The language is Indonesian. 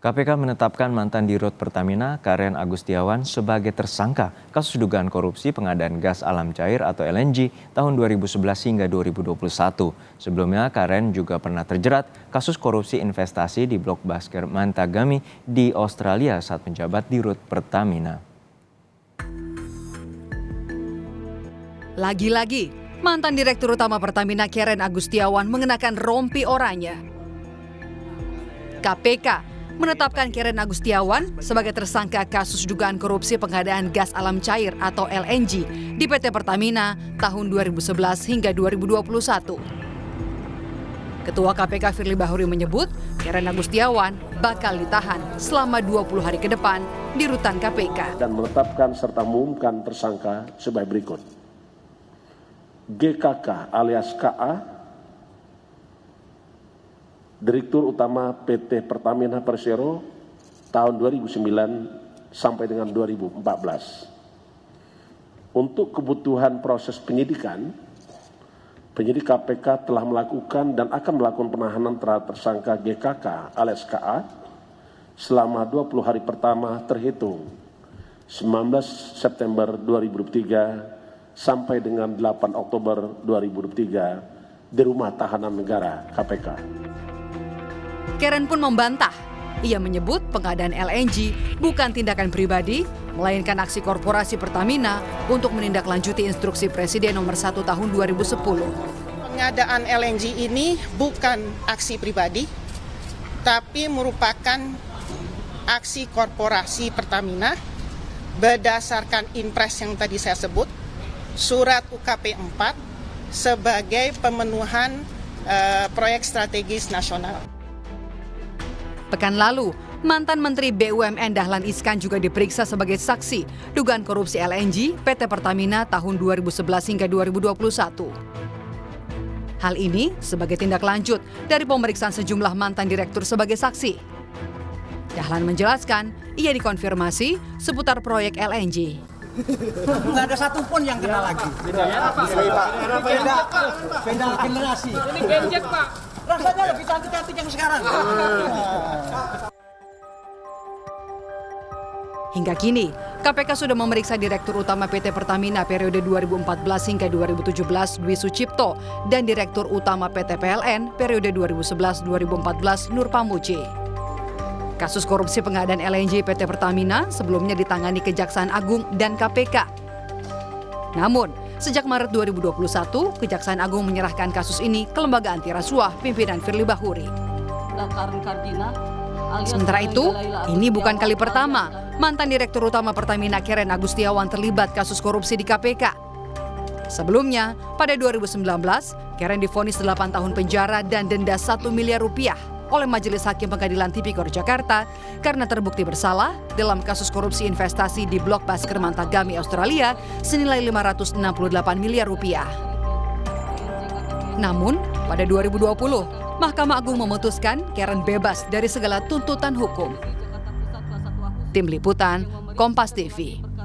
KPK menetapkan mantan Dirut Pertamina, Karen Agustiawan, sebagai tersangka kasus dugaan korupsi pengadaan gas alam cair atau LNG tahun 2011 hingga 2021. Sebelumnya, Karen juga pernah terjerat kasus korupsi investasi di Blok Basker Mantagami di Australia saat menjabat Dirut Pertamina. Lagi-lagi, mantan Direktur Utama Pertamina Karen Agustiawan mengenakan rompi oranye. KPK menetapkan Karen Agustiawan sebagai tersangka kasus dugaan korupsi pengadaan gas alam cair atau LNG di PT Pertamina tahun 2011 hingga 2021. Ketua KPK Firly Bahuri menyebut Karen Agustiawan bakal ditahan selama 20 hari ke depan di rutan KPK. Dan menetapkan serta mengumumkan tersangka sebagai berikut. GKK alias KA, Direktur Utama PT Pertamina Persero tahun 2009 sampai dengan 2014. Untuk kebutuhan proses penyidikan, penyidik KPK telah melakukan dan akan melakukan penahanan terhadap tersangka GKK alias KA selama 20 hari pertama terhitung 19 September 2023 sampai dengan 8 Oktober 2023 di Rumah Tahanan Negara KPK. Karen pun membantah. Ia menyebut pengadaan LNG bukan tindakan pribadi, melainkan aksi korporasi Pertamina untuk menindaklanjuti instruksi Presiden nomor 1 tahun 2010. Pengadaan LNG ini bukan aksi pribadi, tapi merupakan aksi korporasi Pertamina berdasarkan impres yang tadi saya sebut, surat UKP 4 sebagai pemenuhan proyek strategis nasional. Pekan lalu, mantan Menteri BUMN Dahlan Iskan juga diperiksa sebagai saksi dugaan korupsi LNG PT Pertamina tahun 2011 hingga 2021. Hal ini sebagai tindak lanjut dari pemeriksaan sejumlah mantan direktur sebagai saksi. Dahlan menjelaskan ia dikonfirmasi seputar proyek LNG. Nggak ada satupun yang kenal lagi. Beda generasi. Ini gadget, Pak. Rasanya lebih cantik-cantik yang sekarang. Hingga kini, KPK sudah memeriksa Direktur Utama PT Pertamina periode 2014 hingga 2017 Dwi Sucipto dan Direktur Utama PT PLN periode 2011-2014 Nur Pamuji. Kasus korupsi pengadaan LNG PT Pertamina sebelumnya ditangani Kejaksaan Agung dan KPK. Namun, sejak Maret 2021, Kejaksaan Agung menyerahkan kasus ini ke Lembaga Anti Rasuah pimpinan Firly Bahuri. Sementara itu, ini bukan kali pertama mantan Direktur Utama Pertamina Karen Agustiawan terlibat kasus korupsi di KPK. Sebelumnya, pada 2019, Karen divonis 8 tahun penjara dan denda 1 miliar rupiah oleh Majelis Hakim Pengadilan Tipikor Jakarta karena terbukti bersalah dalam kasus korupsi investasi di Blok Basker Mantagami Australia senilai 568 miliar rupiah. Namun, pada 2020, Mahkamah Agung memutuskan Karen bebas dari segala tuntutan hukum. Tim Liputan, Kompas TV.